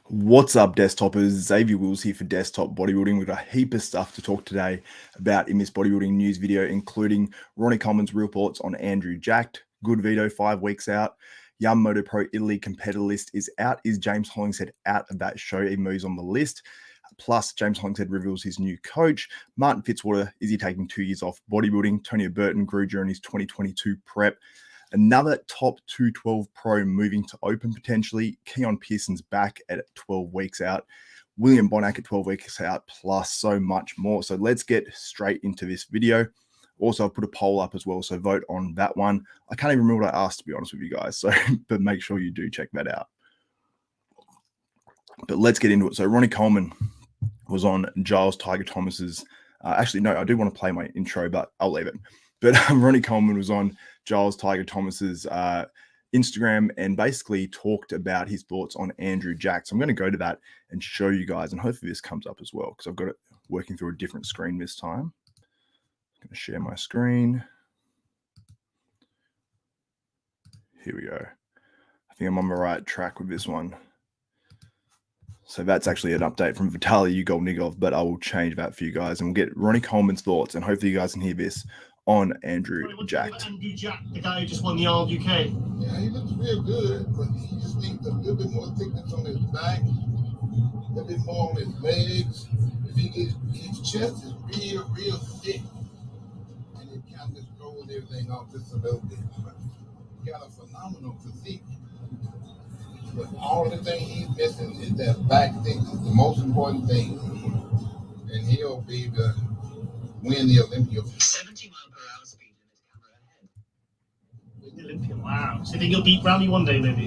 What's up, desktopers? Xavier Wills here for Desktop Bodybuilding. We've got a heap of stuff to talk today about in this bodybuilding news video, including Ronnie Coleman's reports on Andrew Jacked, Goodvito 5 weeks out, Yamamoto Pro Italy competitor list is out. Is James Hollingshead out of that show, even though he's on the list? Plus, James Hollingshead reveals his new coach. Martin Fitzwater, is he taking 2 years off bodybuilding? Tonio Burton grew during his 2022 prep. Another top 212 pro moving to open potentially. Keone Pearson's back at 12 weeks out. William Bonac at 12 weeks out, plus so much more. So let's get straight into this video. Also, I've put a poll up as well, so vote on that one. I can't even remember what I asked, to be honest with you guys, so but make sure you do check that out. But let's get into it. So Ronnie Coleman was on Giles Tiger Thomas's. Actually, no, I do want to play my intro, but I'll leave it. But Ronnie Coleman was on Giles Tiger Thomas's Instagram and basically talked about his thoughts on Andrew Jacked. So I'm going to go to that and show you guys, and hopefully this comes up as well because I've got it working through a different screen this time. I'm going to share my screen. Here we go. I think I'm on the right track with this one. So that's actually an update from Hugo Nigov, but I will change that for you guys and we'll get Ronnie Coleman's thoughts, and hopefully you guys can hear this on Andrew Jacked. Andrew Jacked, the guy who just won the Arnold UK. Yeah, he looks real good, but he just needs a little bit more thickness on his back, a little bit more on his legs. If he gets, his chest is real thick, and it kind of just throws everything off just a little bit. But he got a phenomenal physique. But all the thing he's missing is that back thickness, the most important thing. And he'll be able to win the Olympia. 70 mile per hour speed in his camera ahead. Win the Olympia, wow. So you think he'll beat Ronnie one day, maybe?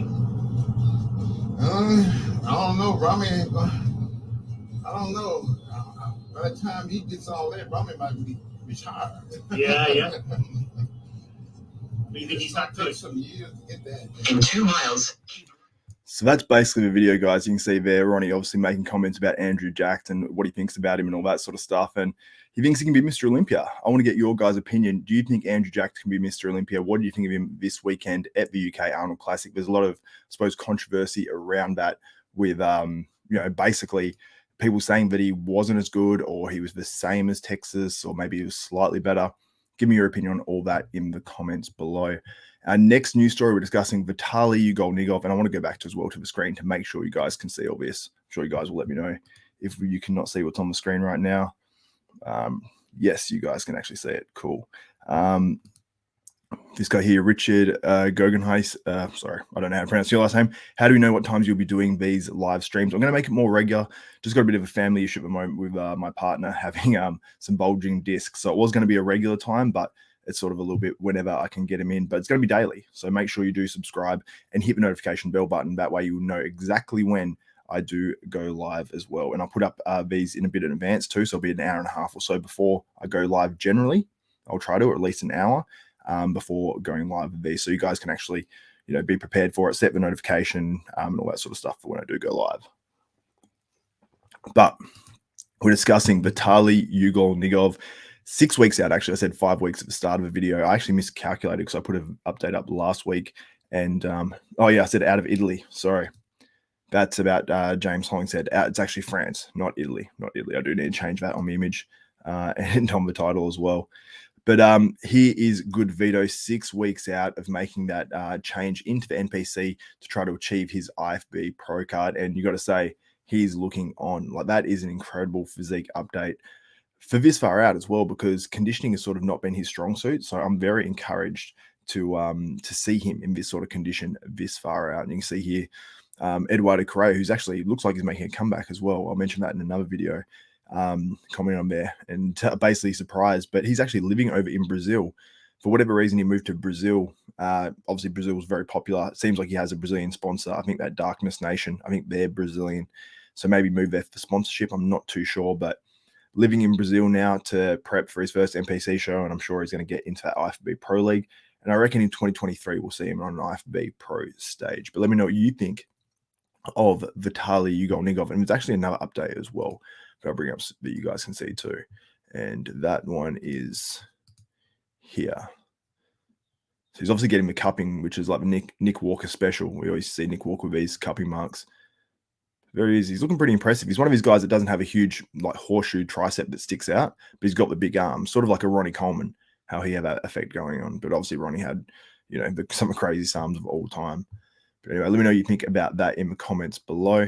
I don't know. Rami ain't going. I don't know. By the time he gets all that, Rami might be retired. Yeah. But you think he's that good? Some years to get that. In 2 miles. So that's basically the video, guys. You can see there, Ronnie obviously making comments about Andrew Jacked and what he thinks about him and all that sort of stuff. And he thinks he can be Mr. Olympia. I want to get your guys' opinion. Do you think Andrew Jacked can be Mr. Olympia? What do you think of him this weekend at the UK Arnold Classic? There's a lot of, I suppose, controversy around that with, basically people saying that he wasn't as good or he was the same as Texas or maybe he was slightly better. Give me your opinion on all that in the comments below. Our next news story, we're discussing Hugo Nigov, and I want to go back to as well to the screen to make sure you guys can see all this. I'm sure you guys will let me know if you cannot see what's on the screen right now. Yes, you guys can actually see it. Cool. This guy here, Richard Gogenheis, sorry, I don't know how to pronounce your last name. How do we know what times you'll be doing these live streams? I'm going to make it more regular. Just got a bit of a family issue at the moment with my partner having some bulging discs. So it was going to be a regular time, but it's sort of a little bit whenever I can get him in. But it's going to be daily. So make sure you do subscribe and hit the notification bell button. That way you will know exactly when I do go live as well. And I'll put up these in a bit in advance too. So it'll be an hour and a half or so before I go live generally. I'll try to, or at least an hour. Before going live with these, so you guys can actually, be prepared for it, set the notification, and all that sort of stuff for when I do go live. But we're discussing Hugo Nigov, 6 weeks out. Actually, I said 5 weeks at the start of the video. I actually miscalculated because I put an update up last week, and I said out of Italy. Sorry, that's about James Hollingshead. It's actually France, not Italy. Not Italy. I do need to change that on the image and on the title as well. But here is Goodvito 6 weeks out of making that change into the NPC to try to achieve his IFB Pro card. And you got to say, he's looking on. Like, that is an incredible physique update for this far out as well, because conditioning has sort of not been his strong suit. So I'm very encouraged to see him in this sort of condition this far out. And you can see here, Eduardo Correa, who's actually looks like he's making a comeback as well. I'll mention that in another video. Comment on there and basically surprised, but he's actually living over in Brazil. For whatever reason, he moved to Brazil. Obviously, Brazil was very popular. It seems like he has a Brazilian sponsor. I think that Darkness Nation, I think they're Brazilian. So maybe move there for sponsorship. I'm not too sure, but living in Brazil now to prep for his first NPC show, and I'm sure he's going to get into that IFB Pro League. And I reckon in 2023, we'll see him on an IFB Pro stage. But let me know what you think of Hugo Nigov. And there's actually another update as well. I'll bring up that you guys can see too. And that one is here. So he's obviously getting the cupping, which is like Nick Walker special. We always see Nick Walker with these cupping marks. Very easy. He's looking pretty impressive. He's one of these guys that doesn't have a huge like horseshoe tricep that sticks out, but he's got the big arms, sort of like a Ronnie Coleman, how he had that effect going on. But obviously Ronnie had, some of the craziest arms of all time. But anyway, let me know what you think about that in the comments below.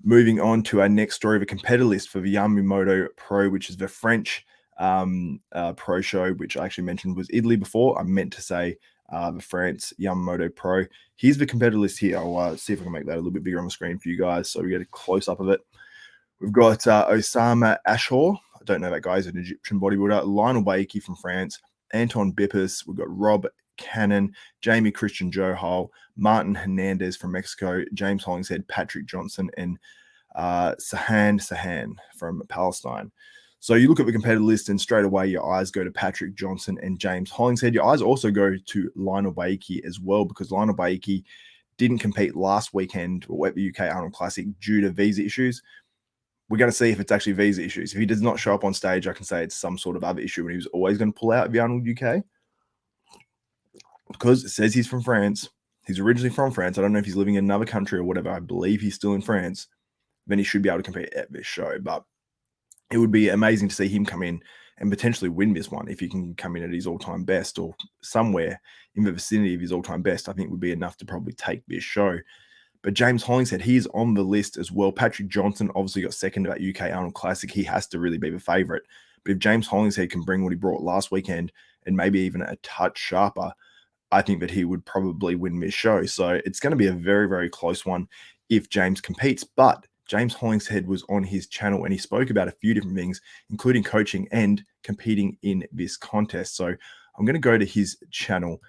Moving on to our next story of a competitor list for the Yamamoto Pro, which is the French pro show, which I actually mentioned was Italy before. I meant to say the France Yamamoto Pro. Here's the competitor list here. I'll see if I can make that a little bit bigger on the screen for you guys so we get a close-up of it. We've got Osama Ashor. I don't know that guy. He's an Egyptian bodybuilder. Lionel Baiki from France. Anton Bippus. We've got Rob Cannon, Jamie Christian Johal, Martin Hernandez from Mexico, James Hollingshead, Patrick Johnson, and Sahan from Palestine. So you look at the competitor list and straight away your eyes go to Patrick Johnson and James Hollingshead. Your eyes also go to Lionel Baiki as well, because Lionel Baiki didn't compete last weekend at the UK Arnold Classic due to visa issues. We're going to see if it's actually visa issues. If he does not show up on stage, I can say it's some sort of other issue and he was always going to pull out of the Arnold UK. Because it says he's from France. He's originally from France. I don't know if he's living in another country or whatever. I believe he's still in France. Then he should be able to compete at this show. But it would be amazing to see him come in and potentially win this one if he can come in at his all-time best or somewhere in the vicinity of his all-time best. I think would be enough to probably take this show. But James Hollingshead, he's on the list as well. Patrick Johnson obviously got second to that UK Arnold Classic. He has to really be the favorite. But if James Hollingshead can bring what he brought last weekend and maybe even a touch sharper, I think that he would probably win this show. So it's going to be a very, very close one if James competes. But James Hollingshead was on his channel and he spoke about a few different things, including coaching and competing in this contest. So I'm going to go to his channel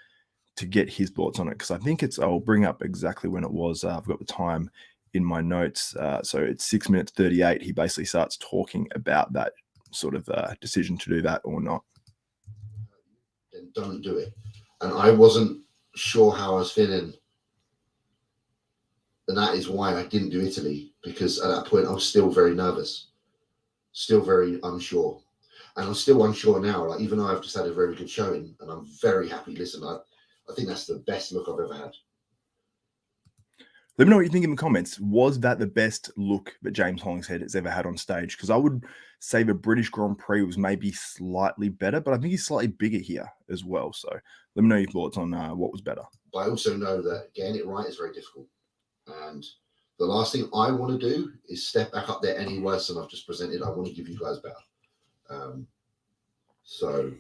to get his thoughts on it, because I think I'll bring up exactly when it was. I've got the time in my notes. So it's 6 minutes 38. He basically starts talking about that sort of decision to do that or not. Then don't do it. And I wasn't sure how I was feeling. And that is why I didn't do Italy, because at that point I was still very nervous, still very unsure. And I'm still unsure now, like even though I've just had a very good showing and I'm very happy. Listen, I think that's the best look I've ever had. Let me know what you think in the comments. Was that the best look that James Hollingshead has ever had on stage? Because I would say the British Grand Prix was maybe slightly better, but I think he's slightly bigger here as well. So let me know your thoughts on what was better. But I also know that getting it right is very difficult. And the last thing I want to do is step back up there any worse than I've just presented. I want to give you guys better. So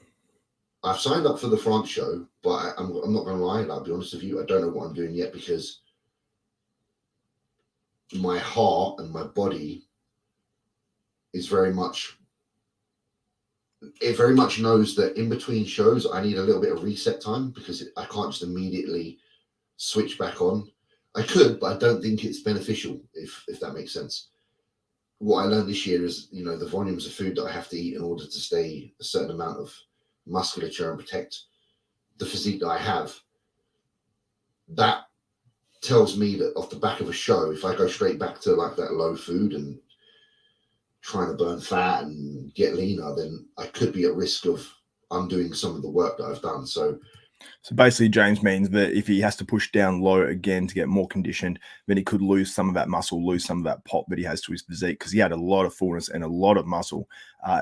I've signed up for the France show, but I'm not going to lie. I'll be honest with you. I don't know what I'm doing yet, because my heart and my body is very much knows that in between shows I need a little bit of reset time, because I can't just immediately switch back on. I could, but I don't think it's beneficial, if that makes sense. What I learned this year is, the volumes of food that I have to eat in order to stay a certain amount of musculature and protect the physique that I have. That tells me that off the back of a show, if I go straight back to like that low food and trying to burn fat and get leaner, then I could be at risk of undoing some of the work that I've done. So basically, James means that if he has to push down low again to get more conditioned, then he could lose some of that muscle, lose some of that pop that he has to his physique, because he had a lot of fullness and a lot of muscle.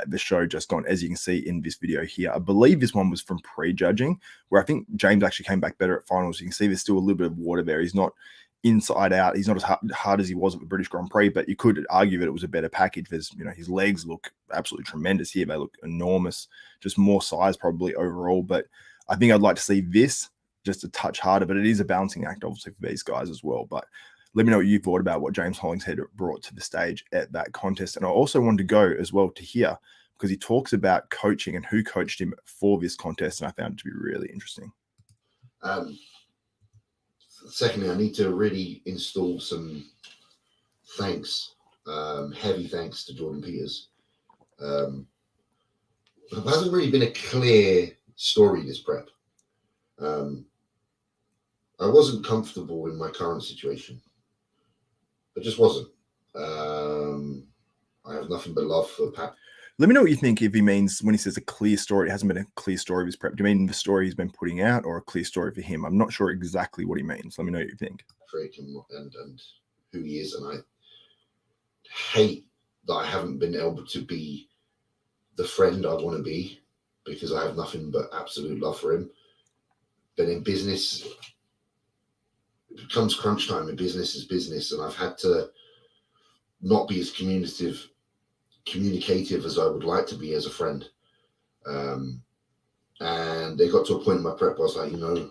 The show just gone, as you can see in this video here. I believe this one was from pre-judging, where I think James actually came back better at finals. You can see there's still a little bit of water there. He's not inside out. He's not as hard as he was at the British Grand Prix, but you could argue that it was a better package. There's, his legs look absolutely tremendous here. They look enormous, just more size probably overall, but I think I'd like to see this just a touch harder, but it is a balancing act, obviously, for these guys as well. But let me know what you thought about what James Hollingshead brought to the stage at that contest. And I also wanted to go as well to here, because he talks about coaching and who coached him for this contest, and I found it to be really interesting. Secondly, I need to really install some thanks, heavy thanks to Jordan Peters. There hasn't really been a clear story this prep. I wasn't comfortable in my current situation. I just wasn't. I have nothing but love for Pat. Let me know what you think if he means when he says a clear story, it hasn't been a clear story of his prep. Do you mean the story he's been putting out or a clear story for him? I'm not sure exactly what he means. Let me know what you think. For him and who he is. And hate that I haven't been able to be the friend I want to be, because I have nothing but absolute love for him. But in business, it becomes crunch time, and business is business, and I've had to not be as communicative as I would like to be as a friend. And they got to a point in my prep where I was like,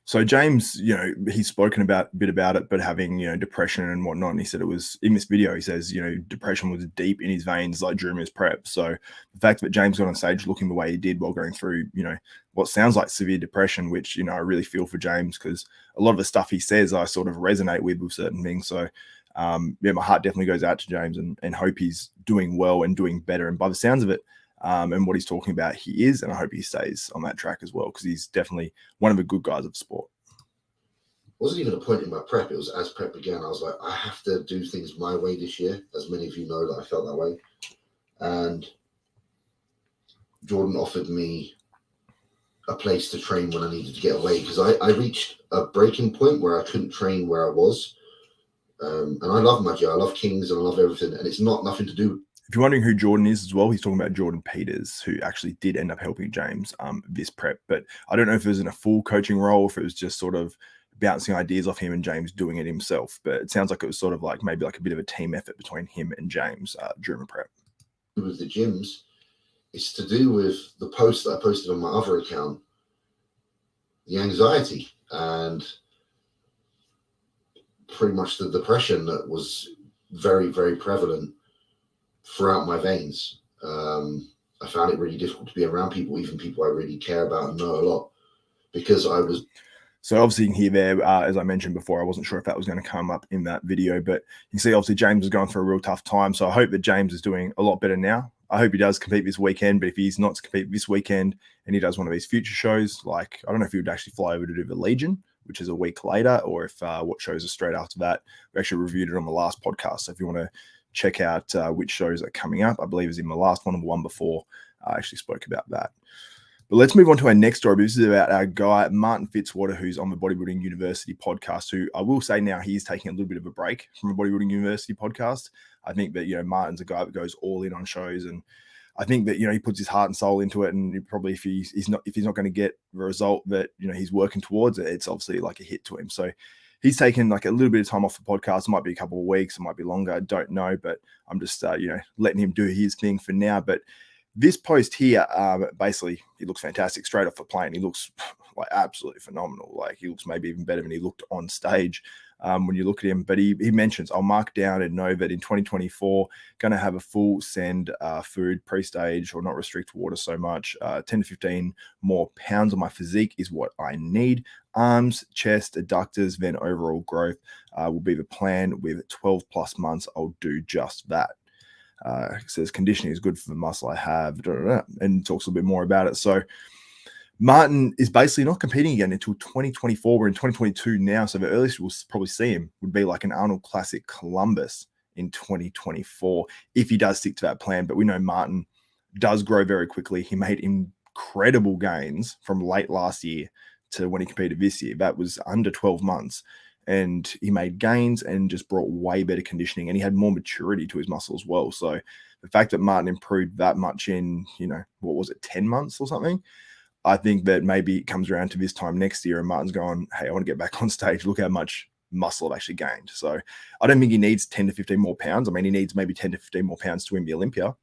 So James, he's spoken a bit about it, but having, depression and whatnot. And he said it was in this video, he says, depression was deep in his veins, like during his prep. So the fact that James got on stage looking the way he did while going through, what sounds like severe depression, which, I really feel for James, because a lot of the stuff he says, I sort of resonate with certain things. So my heart definitely goes out to James and hope he's doing well and doing better. And by the sounds of it, and what he's talking about, he is, and I hope he stays on that track as well, because he's definitely one of the good guys of sport. It wasn't even a point in my prep. It was as prep began, I was like, I have to do things my way this year. As many of you know that I felt that way. And Jordan offered me a place to train when I needed to get away, because I reached a breaking point where I couldn't train where I was. And I love my gym. I love Kings and I love everything. And it's nothing to do. If you're wondering who Jordan is as well, he's talking about Jordan Peters, who actually did end up helping James this prep. But I don't know if it was in a full coaching role, if it was just sort of bouncing ideas off him and James doing it himself. But it sounds like it was sort of like maybe like a bit of a team effort between him and James during the prep. With the gyms, it's to do with the post that I posted on my other account, the anxiety and pretty much the depression that was very, very prevalent throughout my veins. I found it really difficult to be around people, even people I really care about and know a lot, because I was. So obviously you can hear there, as I mentioned before, I wasn't sure if that was going to come up in that video, but you can see obviously James is going through a real tough time. So I hope that James is doing a lot better now. I hope he does compete this weekend, but if he's not to compete this weekend and he does one of these future shows, like I don't know if he would actually fly over to do the Legion, which is a week later, or if what shows are straight after that. We actually reviewed it on the last podcast. So if you want to check out which shows are coming up, I believe is in the last one, or the one before, I actually spoke about that. But let's move on to our next story. This is about our guy, Martin Fitzwater, who's on the Bodybuilding University podcast, who I will say now he's taking a little bit of a break from the Bodybuilding University podcast. I think that, Martin's a guy that goes all in on shows, and I think that, he puts his heart and soul into it, and probably if he's not going to get the result that, he's working towards, it's obviously like a hit to him. So he's taken like a little bit of time off the podcast. It might be a couple of weeks, it might be longer, I don't know, but I'm just, letting him do his thing for now. But this post here, basically, he looks fantastic straight off the plane. He looks like absolutely phenomenal. Like he looks maybe even better than he looked on stage when you look at him. But he mentions, I'll mark down and know that in 2024, going to have a full send food pre-stage or not restrict water so much. 10 to 15 more pounds on my physique is what I need. Arms, chest, adductors, then overall growth will be the plan. With 12 plus months, I'll do just that. It says conditioning is good for the muscle I have, and talks a little bit more about it. So Martin is basically not competing again until 2024. We're in 2022 now, so the earliest we'll probably see him would be like an Arnold Classic Columbus in 2024 if he does stick to that plan. But we know Martin does grow very quickly. He made incredible gains from late last year to when he competed this year. That was under 12 months. And he made gains and just brought way better conditioning, and he had more maturity to his muscle as well. So the fact that Martin improved that much in, 10 months or something, I think that maybe it comes around to this time next year and Martin's going, hey, I want to get back on stage. Look how much muscle I've actually gained. So I don't think he needs 10 to 15 more pounds. I mean, he needs maybe 10 to 15 more pounds to win the Olympia.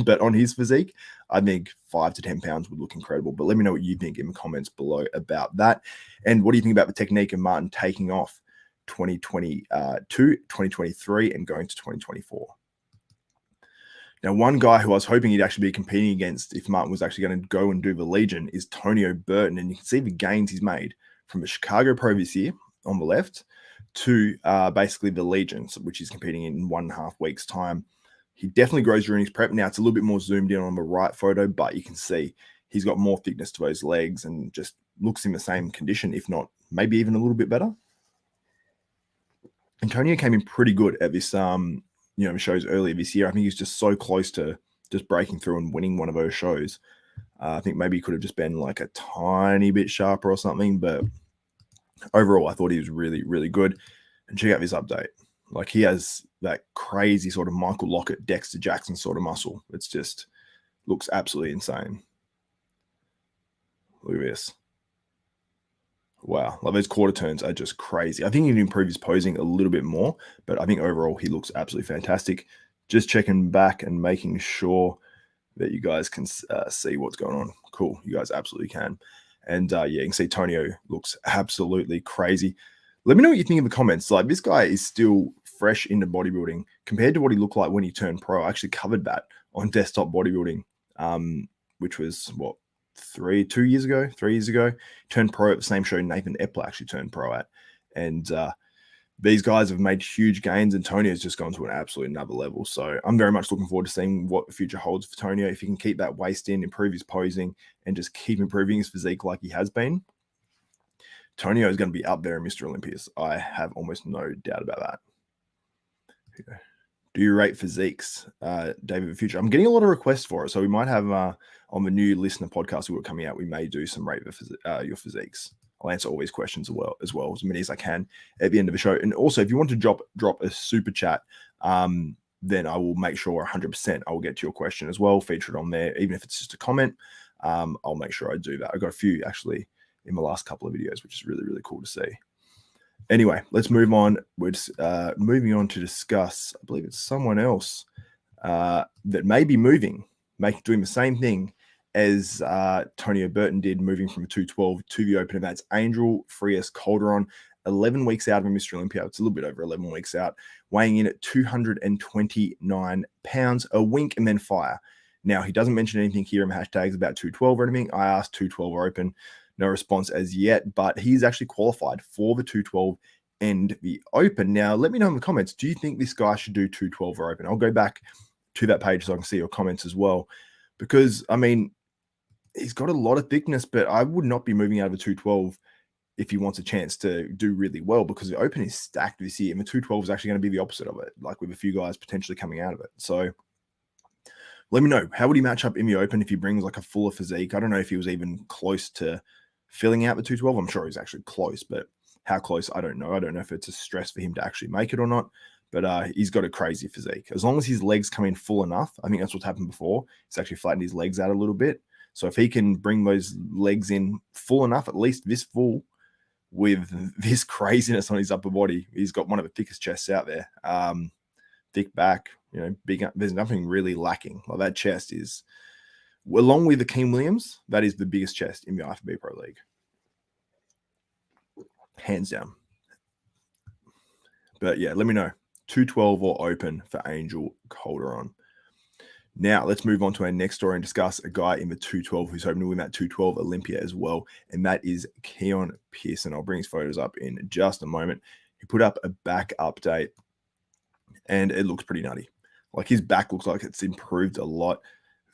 But on his physique, I think 5 to 10 pounds would look incredible. But let me know what you think in the comments below about that. And what do you think about the technique of Martin taking off 2022, 2023, and going to 2024? Now, one guy who I was hoping he'd actually be competing against if Martin was actually going to go and do the Legion is Tonio Burton. And you can see the gains he's made from the Chicago Pro this year on the left to basically the Legion, which he's competing in 1.5 weeks' time. He definitely grows during his prep. Now, it's a little bit more zoomed in on the right photo, but you can see he's got more thickness to those legs and just looks in the same condition, if not maybe even a little bit better. Antonio came in pretty good at this, shows earlier this year. I think he's just so close to just breaking through and winning one of those shows. I think maybe he could have just been like a tiny bit sharper or something, but overall, I thought he was really, really good. And check out this update. Like he has that crazy sort of Michael Lockett, Dexter Jackson sort of muscle. It's just looks absolutely insane. Look at this. Wow, like those quarter turns are just crazy. I think he can improve his posing a little bit more, but I think overall he looks absolutely fantastic. Just checking back and making sure that you guys can see what's going on. Cool, you guys absolutely can. And yeah, you can see Tonio looks absolutely crazy. Let me know what you think in the comments. Like, this guy is still fresh into bodybuilding compared to what he looked like when he turned pro. I actually covered that on Desktop Bodybuilding, which was what, 3 years ago. Turned pro at the same show Nathan Epler actually turned pro at. And these guys have made huge gains, and Tonio's just gone to an absolute another level. So I'm very much looking forward to seeing what the future holds for Tonio. If he can keep that waist in, improve his posing, and just keep improving his physique like he has been, Tonio is going to be up there in Mr. Olympias. I have almost no doubt about that. Okay. Do you rate physiques, David, the future? I'm getting a lot of requests for it, so we might have on the new listener podcast we've got coming out, we may do some rate your physiques. I'll answer all these questions as many as I can at the end of the show. And also, if you want to drop a super chat, then I will make sure 100% I will get to your question as well, feature it on there, even if it's just a comment. I'll make sure I do that. I got a few actually in the last couple of videos, which is really, really cool to see. Anyway, let's move on. We're just, moving on to discuss, I believe it's someone else that may be doing the same thing as Tonio Burton did, moving from 212 to the open. And that's Angel Frias Calderon, 11 weeks out of Mr. Olympia. It's a little bit over 11 weeks out, weighing in at 229 pounds, a wink and then fire. Now, he doesn't mention anything here in hashtags about 212 or anything. I asked 212 or open. No response as yet, but he's actually qualified for the 212 and the open. Now, let me know in the comments, do you think this guy should do 212 or open? I'll go back to that page so I can see your comments as well, because, I mean, he's got a lot of thickness, but I would not be moving out of a 212 if he wants a chance to do really well, because the open is stacked this year, and the 212 is actually going to be the opposite of it, like with a few guys potentially coming out of it. So let me know, how would he match up in the open if he brings like a fuller physique? I don't know if he was even close to filling out the 212. I'm sure he's actually close, but how close, I don't know. I don't know if it's a stress for him to actually make it or not, but he's got a crazy physique. As long as his legs come in full enough, I think that's what's happened before. He's actually flattened his legs out a little bit. So if he can bring those legs in full enough, at least this full, with this craziness on his upper body, he's got one of the thickest chests out there. Thick back, you know, big. There's nothing really lacking. Like, that chest is, along with the Keane Williams, that is the biggest chest in the IFBB Pro League. Hands down. But yeah, let me know. 212 or open for Angel Calderon. Now, let's move on to our next story and discuss a guy in the 212 who's hoping to win that 212 Olympia as well, and that is Keone Pearson. I'll bring his photos up in just a moment. He put up a back update, and it looks pretty nutty. Like, his back looks like it's improved a lot.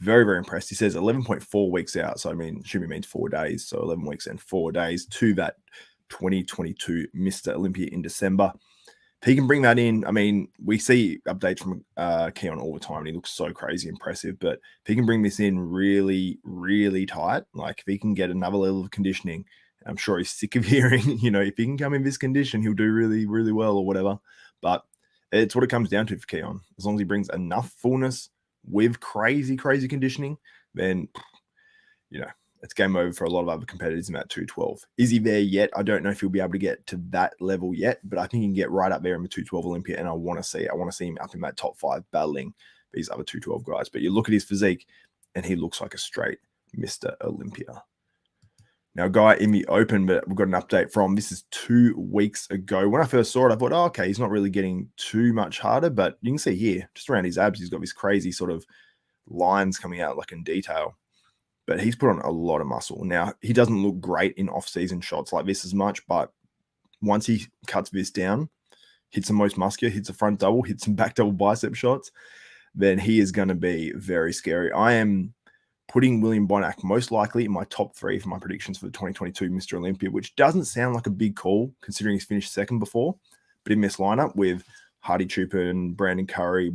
Very, very impressed. He says 11.4 weeks out. So, I mean, assuming it means 4 days. So 11 weeks and 4 days to that 2022 Mr. Olympia in December. If he can bring that in, I mean, we see updates from Keone all the time, and he looks so crazy impressive. But if he can bring this in really, really tight, like if he can get another level of conditioning, I'm sure he's sick of hearing, you know, if he can come in this condition, he'll do really, really well or whatever. But it's what it comes down to for Keone. As long as he brings enough fullness with crazy, crazy conditioning, then, you know, it's game over for a lot of other competitors in that 212. Is he there yet? I don't know if he'll be able to get to that level yet, but I think he can get right up there in the 212 Olympia, and I want to see it. I want to see him up in that top 5 battling these other 212 guys. But you look at his physique, and he looks like a straight Mr. Olympia. Now, a guy in the open, but we've got an update from, this is 2 weeks ago. When I first saw it, I thought, oh, okay, he's not really getting too much harder, but you can see here, just around his abs, he's got this crazy sort of lines coming out like in detail. But he's put on a lot of muscle. Now, he doesn't look great in off-season shots like this as much, but once he cuts this down, hits the most muscular, hits the front double, hits some back double bicep shots, then he is going to be very scary. I am putting William Bonac most likely in my top 3 for my predictions for the 2022 Mr. Olympia, which doesn't sound like a big call considering he's finished 2nd before. But in this lineup with Hardy Chupin, Brandon Curry,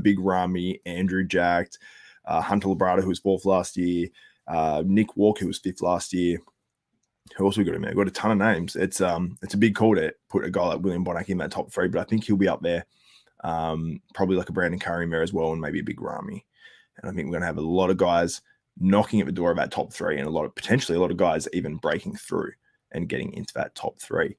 Big Ramy, Andrew Jacked, Hunter Labrada, who was 4th last year, Nick Walker, who was 5th last year, Who else we got in there? We've got a ton of names. It's a big call to put a guy like William Bonac in that top 3, but I think he'll be up there. Probably like a Brandon Curry in there as well, and maybe a big Rami. And I think we're going to have a lot of guys knocking at the door of that top 3, and potentially a lot of guys even breaking through and getting into that top 3.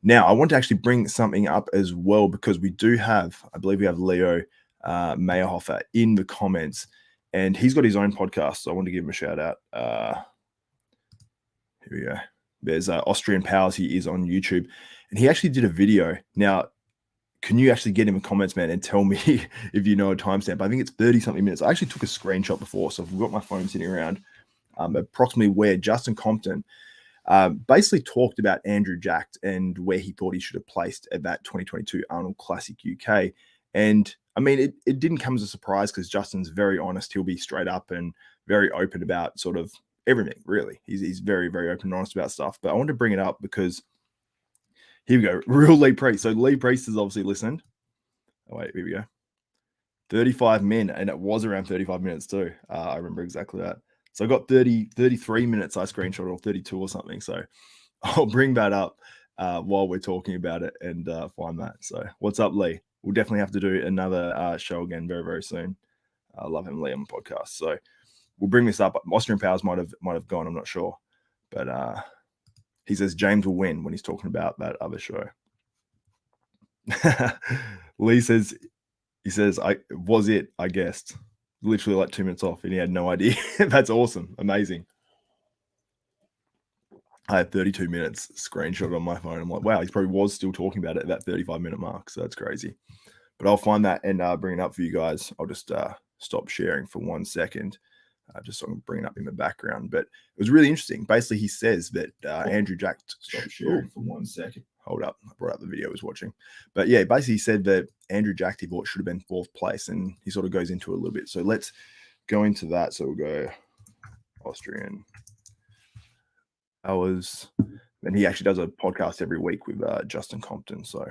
Now, I want to actually bring something up as well, because we do have, I believe we have Leo Meyerhofer in the comments, and he's got his own podcast. So I want to give him a shout out. Here we go. There's Austrian Powers. He is on YouTube, and he actually did a video. Now, can you actually get in the comments, man, and tell me if you know a timestamp? I think it's 30-something minutes. I actually took a screenshot before, so I've got my phone sitting around approximately where Justin Compton basically talked about Andrew Jacked and where he thought he should have placed at that 2022 Arnold Classic UK. And I mean, it didn't come as a surprise, because Justin's very honest. He'll be straight up and very open about sort of everything, really. He's very, very open and honest about stuff. But I wanted to bring it up because here we go. Real Lee Priest. So Lee Priest has obviously listened. Oh, wait, here we go. 35 min, and it was around 35 minutes too. I remember exactly that. So I got 33 minutes I screenshot, or 32 or something. So I'll bring that up while we're talking about it and find that. So what's up, Lee? We'll definitely have to do another show again very, very soon. I love having Lee on the podcast. So we'll bring this up. Austrian Powers might have gone, I'm not sure. But he says James will win when he's talking about that other show. Lee says, I guessed. Literally like 2 minutes off, and he had no idea. That's awesome. Amazing. I had 32 minutes screenshot on my phone. I'm like, wow, he probably was still talking about it at that 35-minute mark. So that's crazy. But I'll find that and bring it up for you guys. I'll just stop sharing for 1 second, just so I can bring it up in the background. But it was really interesting. Basically, he says that Andrew Jack... Stop sharing for 1 second. Hold up. I brought up the video I was watching. But yeah, basically he said that Andrew Jack he thought should have been 4th place, and he sort of goes into it a little bit. So let's go into that. So we'll go Austrian Hours. And he actually does a podcast every week with Justin Compton. So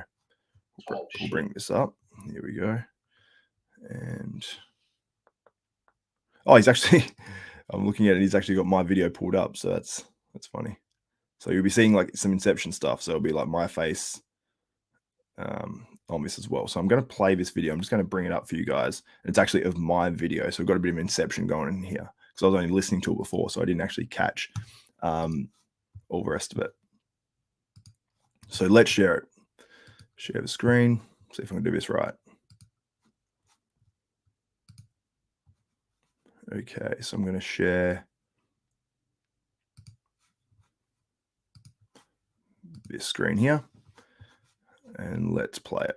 we'll bring this up. Here we go. And he's actually, I'm looking at it, he's actually got my video pulled up. So that's funny. So you'll be seeing like some Inception stuff. So it'll be like my face on this as well. So I'm going to play this video. I'm just going to bring it up for you guys. And it's actually of my video. So we've got a bit of Inception going in here, because I was only listening to it before. So I didn't actually catch all the rest of it. So let's share it. Share the screen. See if I can do this right. Okay, so I'm going to share this screen here, and let's play it.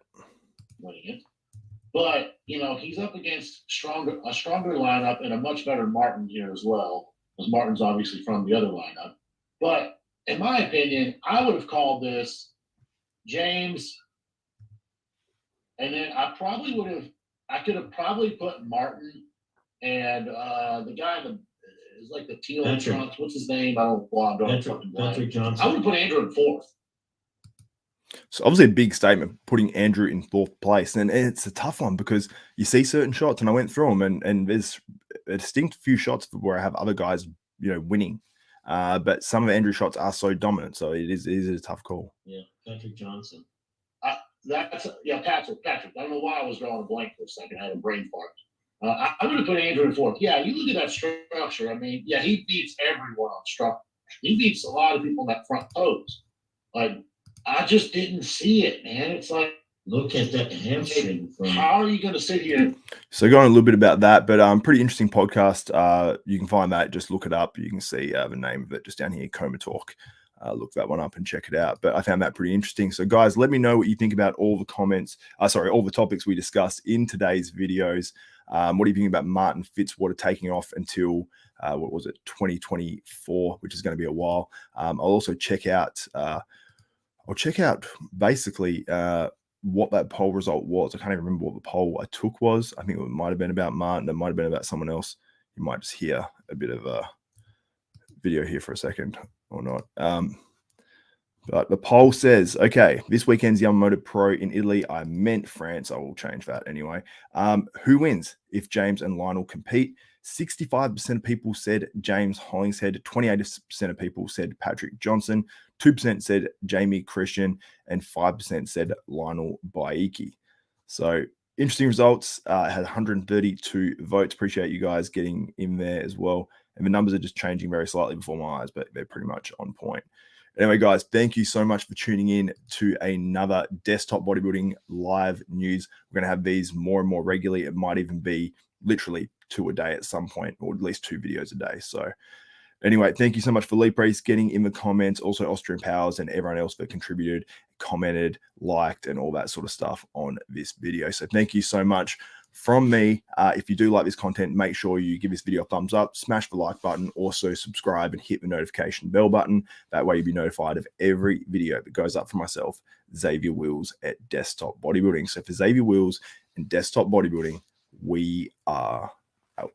But he's up against a stronger lineup and a much better Martin here as well, because Martin's obviously from the other lineup. But in my opinion, I would have called this James, and then I could have probably put Martin and the guy is like the teal trunks. What's his name? I don't know. Patrick Johnson. I would have put Andrew in 4th. So obviously a big statement, putting Andrew in 4th place. And it's a tough one, because you see certain shots, and I went through them, and there's a distinct few shots where I have other guys, winning. But some of Andrew's shots are so dominant. So it is a tough call. Yeah, Patrick Johnson. Patrick. I don't know why I was drawing a blank for a second. I had a brain fart. I would have put Andrew in 4th. Yeah, you look at that structure. I mean, yeah, he beats everyone on structure. He beats a lot of people in that front pose. Like, I just didn't see it, man. It's like, look at that hamstring. How are you going to sit here? So going a little bit about that, but pretty interesting podcast. You can find that. Just look it up. You can see the name of it just down here, Coma Talk. Look that one up and check it out. But I found that pretty interesting. So guys, let me know what you think about all the all the topics we discussed in today's videos. What do you think about Martin Fitzwater taking off until 2024, which is going to be a while. I'll also check out basically what that poll result was. I can't even remember what the poll I took was. I think it might have been about Martin. It might have been about someone else. You might just hear a bit of a video here for a second or not. But the poll says, okay, this weekend's Yamamoto Pro in Italy. I meant France. I will change that anyway. Who wins if James and Lionel compete? 65% of people said James Hollingshead, 28% of people said Patrick Johnson, 2% said Jamie Christian, and 5% said Lionel Baiki. So interesting results. Had 132 votes. Appreciate you guys getting in there as well. And the numbers are just changing very slightly before my eyes, but they're pretty much on point. Anyway, guys, thank you so much for tuning in to another Desktop Bodybuilding live news. We're going to have these more and more regularly. It might even be literally 2 a day at some point, or at least 2 videos a day. So anyway, thank you so much for Lee Priest getting in the comments, also Austrian Powers and everyone else that contributed, commented, liked, and all that sort of stuff on this video. So thank you so much from me. If you do like this content, make sure you give this video a thumbs up, smash the like button, also subscribe and hit the notification bell button. That way you'll be notified of every video that goes up for myself, Xavier Wills at Desktop Bodybuilding. So for Xavier Wills and Desktop Bodybuilding, we are out.